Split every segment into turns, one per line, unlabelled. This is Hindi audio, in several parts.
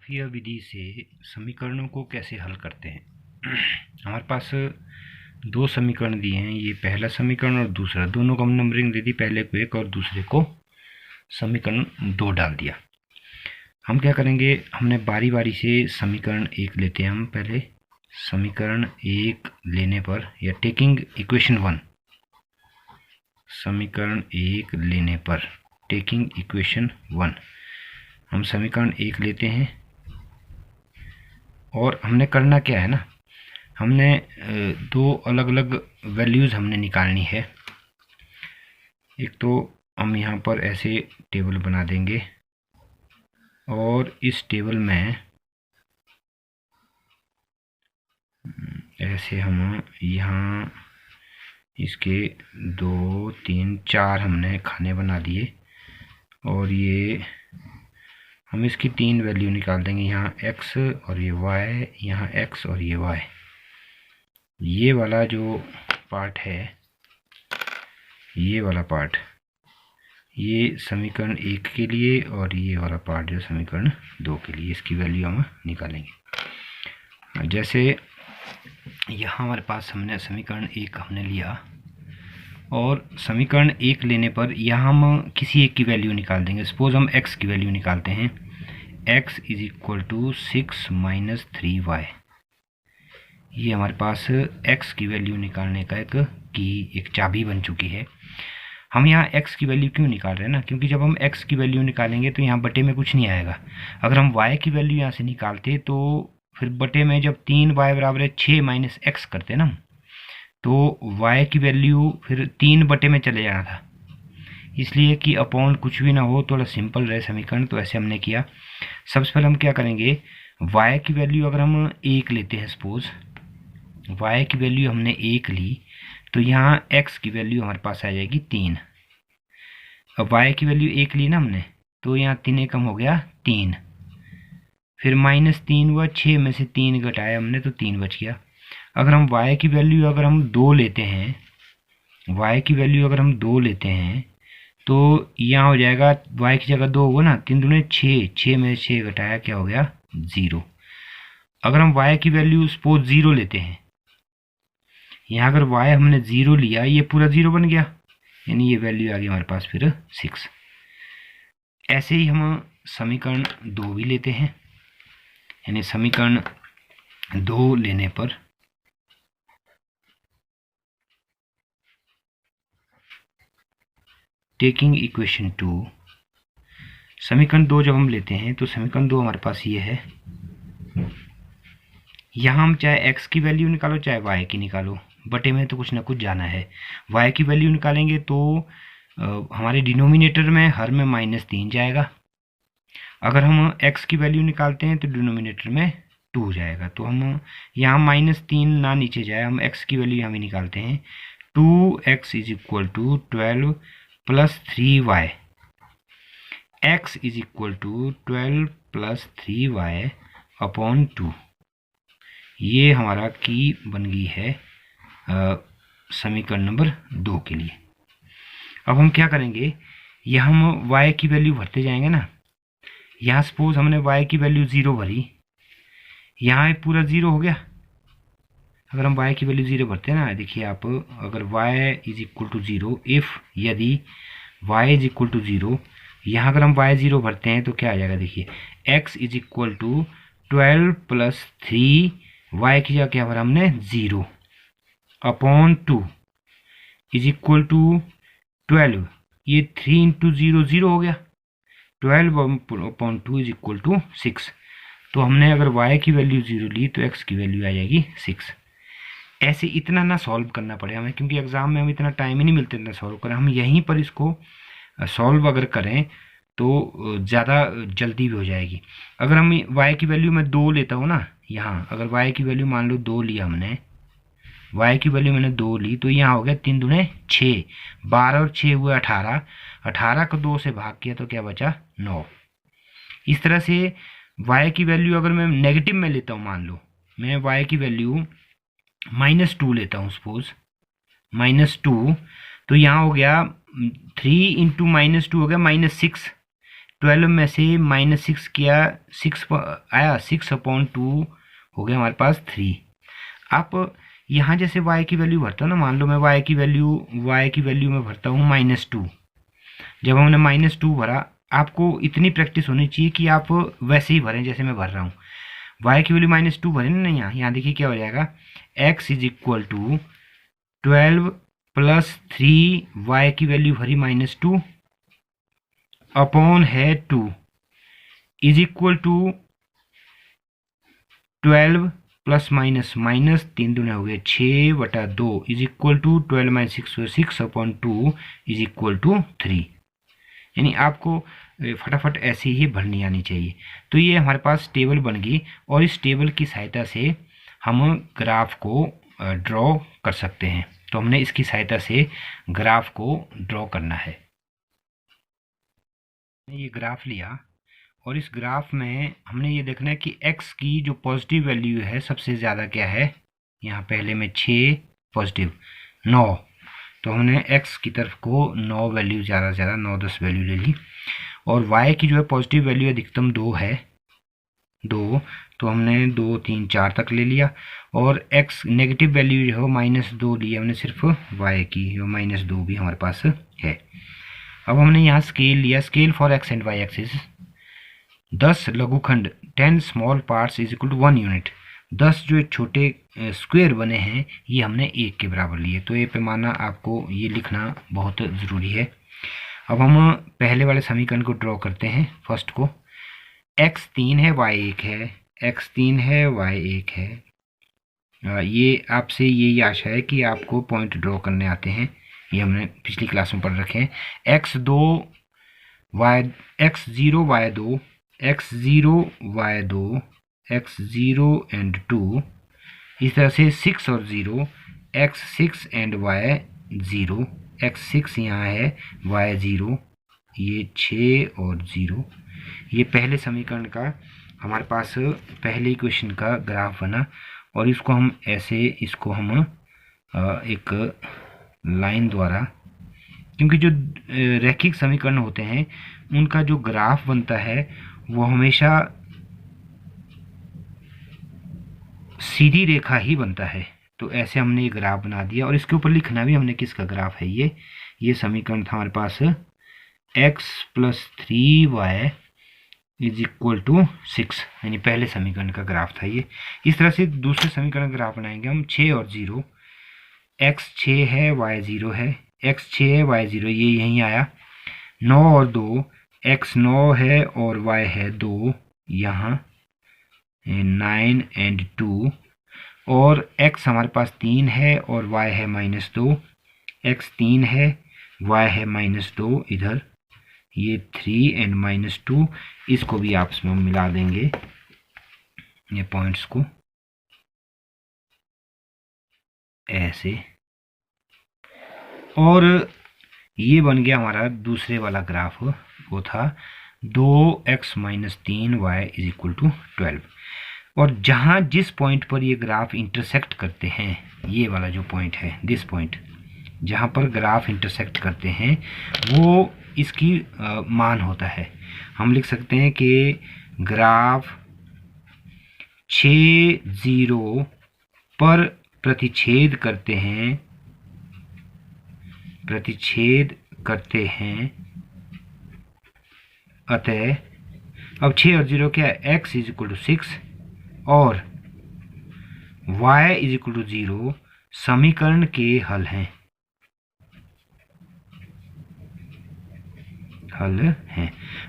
यह विधि से समीकरणों को कैसे हल करते हैं। हमारे पास दो समीकरण दिए हैं, ये पहला समीकरण और दूसरा, दोनों को हम नंबरिंग दे दी, पहले को एक और दूसरे को समीकरण 2 डाल दिया। हम क्या करेंगे, हमने बारी बारी से समीकरण 1 लेते हैं। हम पहले समीकरण 1 लेने पर, या टेकिंग इक्वेशन 1, समीकरण 1 लेने पर, टेकिंग इक्वेशन 1, हम समीकरण 1 लेते हैं। और हमने करना क्या है ना, हमने दो अलग अलग वैल्यूज़ हमने निकालनी है। एक तो हम यहाँ पर ऐसे टेबल बना देंगे और इस टेबल में ऐसे हम यहाँ इसके 2, 3, 4 हमने खाने बना दिए, और ये हम इसकी 3 वैल्यू निकाल देंगे। यहाँ x और ये y, यहाँ x और ये y। ये वाला जो पार्ट है, ये वाला पार्ट, ये समीकरण 1 के लिए, और ये वाला पार्ट जो समीकरण 2 के लिए, इसकी वैल्यू हम निकालेंगे। जैसे यहाँ हमारे पास हमने समीकरण 1 हमने लिया, और समीकरण 1 लेने पर यहाँ हम किसी एक की वैल्यू निकाल देंगे। सपोज हम x की वैल्यू निकालते हैं, x is equal to 6 minus 3y। ये हमारे पास x की वैल्यू निकालने का एक चाबी बन चुकी है। हम यहाँ x की वैल्यू क्यों निकाल रहे हैं ना, क्योंकि जब हम x की वैल्यू निकालेंगे तो यहाँ बटे में कुछ नहीं आएगा। अगर हम y की वैल्यू यहाँ से निकालते तो फिर बटे में जब 3y बराबर 6 माइनस x करते ना, तो y की वैल्यू फिर 3 बटे में चले जाना था। इसलिए कि अपॉन कुछ भी ना हो, थोड़ा सिंपल रहे समीकरण, तो ऐसे हमने किया। सबसे पहले हम क्या करेंगे, y की वैल्यू अगर हम 1 लेते हैं, सपोज y की वैल्यू हमने 1 ली, तो यहाँ x की वैल्यू हमारे पास आ जाएगी 3। अब y की वैल्यू 1 ली ना हमने, तो यहाँ 3 कम हो गया 3, फिर -3 हुआ, 6 में से 3 घटाया हमने तो 3 बच गया। अगर हम y की वैल्यू अगर हम 2 लेते हैं, y की वैल्यू अगर हम 2 लेते हैं, तो यहाँ हो जाएगा y की जगह 2 होगा ना, 3 दूने 6, 6 में से 6 घटाया क्या हो गया 0। अगर हम y की वैल्यू सपोज 0 लेते हैं, यहाँ अगर y हमने 0 लिया, ये पूरा 0 बन गया, यानी ये वैल्यू आ गई हमारे पास फिर 6। ऐसे ही हम समीकरण 2 भी लेते हैं, यानी समीकरण 2 लेने पर टेकिंग इक्वेशन 2, समीकरण 2 जब हम लेते हैं तो समीकरण 2 हमारे पास ये है। यहाँ हम चाहे x की वैल्यू निकालो चाहे y की निकालो, बटे में तो कुछ ना कुछ जाना है। y की वैल्यू निकालेंगे तो हमारे डिनोमिनेटर में हर में -3 जाएगा। अगर हम x की वैल्यू निकालते हैं तो डिनोमिनेटर में 2 जाएगा, तो हम यहाँ -3 ना नीचे जाए, हम x की वैल्यू यहाँ भी निकालते हैं। 2x is equal to 12 plus 3y, x is equal to 12 plus 3y upon 2। ये हमारा की बन गई है समीकरण नंबर 2 के लिए। अब हम क्या करेंगे, यह हम y की वैल्यू भरते जाएंगे ना। यहाँ सपोज हमने y की वैल्यू 0 भरी, यहाँ पूरा 0 हो गया। अगर हम y की वैल्यू 0 भरते हैं ना, देखिए आप, अगर y is equal to 0, if यदि y इज इक्वल टू 0, यहाँ अगर हम y 0 भरते हैं तो क्या आ जाएगा, देखिए x is equal to 12 plus 3, y की जगह क्या भरा हमने 0 अपॉन 2 इज इक्वल टू 12, ये 3 इंटू 0 0 हो गया, 12 अपॉन 2 इज इक्वल टू 6। तो हमने अगर y की वैल्यू 0 ली तो x की वैल्यू आ जाएगी 6। ऐसे इतना ना सॉल्व करना पड़े हमें, क्योंकि एग्ज़ाम में हम इतना टाइम ही नहीं मिलता इतना सॉल्व करें। हम यहीं पर इसको सॉल्व अगर करें तो ज़्यादा जल्दी भी हो जाएगी। अगर हम y की वैल्यू मैं 2 लेता हूँ ना, यहाँ अगर y की वैल्यू मान लो 2 लिया हमने, y की वैल्यू मैंने 2 ली, तो यहाँ हो गया 3 दूने 6, 12 और 6 हुए 18, 18 को 2 से भाग किया तो क्या बचा 9। इस तरह से y की वैल्यू अगर मैं नेगेटिव में लेता हूँ, मान लो मैं y की वैल्यू -2 लेता हूँ, सपोज -2, तो यहाँ हो गया 3 इंटू -2 हो गया -6, 12 में से -6 किया, 6 आया, 6/2 हो गया हमारे पास 3। आप यहाँ जैसे y की वैल्यू भरता हूँ ना, मान लो मैं y की वैल्यू में भरता हूँ -2। जब हमने -2 भरा, आपको इतनी प्रैक्टिस होनी चाहिए कि आप वैसे ही भरें जैसे मैं भर रहा हूँ। y की वैल्यू -2 भरें ना, यहाँ देखिए क्या हो जाएगा, x = 12 + 3, y की वैल्यू भरी -2 अपॉन है 2 = 12 ± 3 दूने हो गए 6/2 = 12 - 6 6/2 = 3। यानी आपको फटाफट ऐसे ही भरनी आनी चाहिए। तो ये हमारे पास टेबल बन गई और इस टेबल की सहायता से हम ग्राफ को ड्रॉ कर सकते हैं। तो हमने इसकी सहायता से ग्राफ को ड्रॉ करना है। ये ग्राफ लिया और इस ग्राफ में हमने ये देखना है कि x की जो पॉजिटिव वैल्यू है सबसे ज़्यादा क्या है, यहाँ पहले में 6 पॉजिटिव 9, तो हमने x की तरफ को 9 वैल्यू ज़्यादा से ज़्यादा 9-10 वैल्यू ले ली। और y की जो है पॉजिटिव वैल्यू अधिकतम 2 है, 2, तो हमने 2 3 4 तक ले लिया। और x नेगेटिव वैल्यू जो है -2 लिया हमने सिर्फ y की, जो -2 भी हमारे पास है। अब हमने यहाँ स्केल लिया, scale for x and y axis 10 लघुखंड 10 small parts = 1 unit. 10 जो छोटे स्क्वायर बने हैं ये हमने 1 के बराबर लिए। तो ये पैमाना आपको ये लिखना बहुत ज़रूरी है। अब हम पहले वाले समीकरण को ड्रॉ करते हैं। फर्स्ट को x 3 है y 1 है, x 3 है y 1 है। ये आपसे यही आशा है कि आपको पॉइंट ड्रॉ करने आते हैं, ये हमने पिछली क्लास में पढ़ रखे हैं। x0 y2 x0 y2 x0 and 2, इस तरह से 6 और 0 x6 and y0, x6 यहाँ है y0, ये 6 और 0। ये पहले समीकरण का हमारे पास पहले इक्वेशन का ग्राफ बना और इसको हम ऐसे, इसको हम एक लाइन द्वारा, क्योंकि जो रैखिक समीकरण होते हैं उनका जो ग्राफ बनता है वो हमेशा सीधी रेखा ही बनता है। तो ऐसे हमने ये ग्राफ बना दिया और इसके ऊपर लिखना भी हमने किसका ग्राफ है, ये समीकरण था हमारे पास x + 3y = 6, यानी पहले समीकरण का ग्राफ था ये। इस तरह से दूसरे समीकरण का ग्राफ बनाएंगे हम 6 और 0, x 6 है y 0 है, x 6 है y 0, ये यहीं आया। 9 और 2, x 9 है और y है 2, यहाँ 9 and 2। और x हमारे पास 3 है और y है -2, x 3 है y है -2 इधर, ये 3 and -2, इसको भी आपस में हम मिला देंगे ये पॉइंट्स को ऐसे। और ये बन गया हमारा दूसरे वाला ग्राफ, वो था 2x - 3y = 12। और जहाँ जिस पॉइंट पर ये ग्राफ इंटरसेक्ट करते हैं, ये वाला जो पॉइंट है, दिस पॉइंट, जहाँ पर ग्राफ इंटरसेक्ट करते हैं वो इसकी मान होता है। हम लिख सकते हैं कि ग्राफ 6 0 पर प्रतिच्छेद करते हैं, अतः अब 6 और 0 क्या है, x = 6 और y = 0 समीकरण के हल हैं,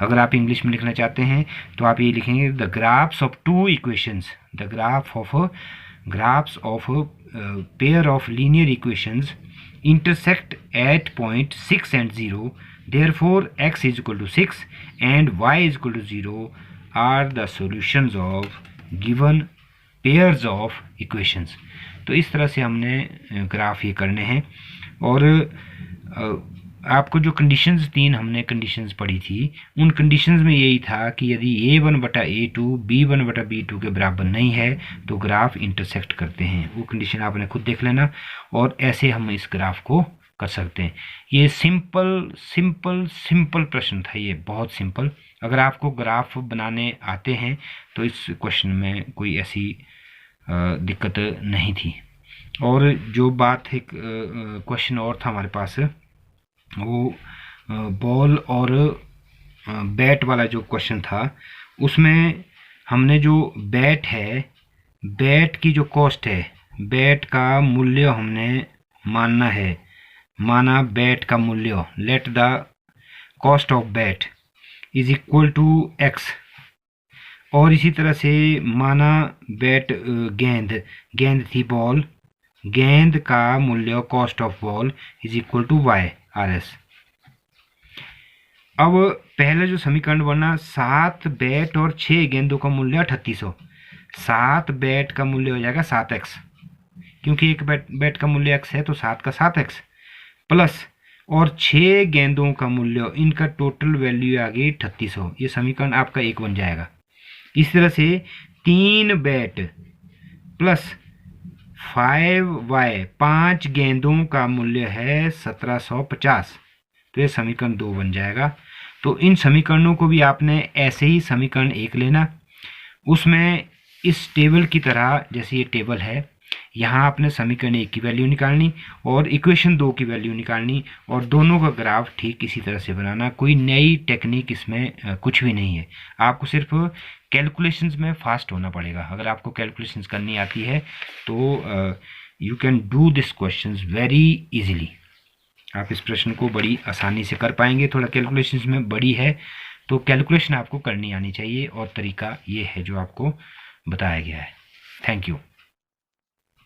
अगर आप इंग्लिश में लिखना चाहते हैं तो आप ये लिखेंगे the graphs of two equations, the graphs of pair of linear equations intersect at point 6 and 0, therefore x = 6 and y = 0 are the solutions of given pairs of equations। तो इस तरह से हमने ग्राफ ये करने हैं। और आपको जो कंडीशंस 3 हमने कंडीशंस पढ़ी थी, उन कंडीशंस में यही था कि यदि a1/a2 b1/b2 के बराबर नहीं है तो ग्राफ इंटरसेक्ट करते हैं। वो कंडीशन आपने खुद देख लेना और ऐसे हम इस ग्राफ को कर सकते हैं। ये सिंपल सिंपल सिंपल प्रश्न था, ये बहुत सिंपल। अगर आपको ग्राफ बनाने आते हैं तो इस क्वेश्चन में कोई ऐसी दिक्कत नहीं थी। और जो बात है, क्वेश्चन और था हमारे पास, वो बॉल और बैट वाला जो क्वेश्चन था, उसमें हमने जो बैट है, बैट की जो कॉस्ट है, बैट का मूल्य हमने माना बैट का मूल्य, let the cost of bat is equal to X. और इसी तरह से माना बैट गेंद थी बॉल, गेंद का मूल्य cost of ball is equal to Y R S. अब पहले जो समीकरण बना, 7 बैट और 6 गेंदों का मूल्य 3800। 7 बैट का मूल्य हो जाएगा 7x, क्योंकि एक बैट का मूल्य x है तो 7 का 7x प्लस, और 6 गेंदों का मूल्य, इनका टोटल वैल्यू आ गई 3800। ये समीकरण आपका 1 बन जाएगा। इस तरह से 3 बैट प्लस 5y, 5 गेंदों का मूल्य है 1750, तो ये समीकरण 2 बन जाएगा। तो इन समीकरणों को भी आपने ऐसे ही समीकरण 1 लेना, उसमें इस टेबल की तरह, जैसे ये टेबल है, यहाँ आपने समीकरण 1 की वैल्यू निकालनी और इक्वेशन 2 की वैल्यू निकालनी, और दोनों का ग्राफ ठीक इसी तरह से बनाना। कोई नई टेक्निक इसमें कुछ भी नहीं है। आपको सिर्फ कैलकुलेशंस में फास्ट होना पड़ेगा। अगर आपको कैलकुलेशंस करनी आती है तो you can do this questions very easily. आप इस प्रश्न को बड़ी आसानी से कर पाएंगे। थोड़ा कैलकुलेशंस में बड़ी है तो कैलकुलेशन आपको करनी आनी चाहिए, और तरीका ये है जो आपको बताया गया है। Thank you.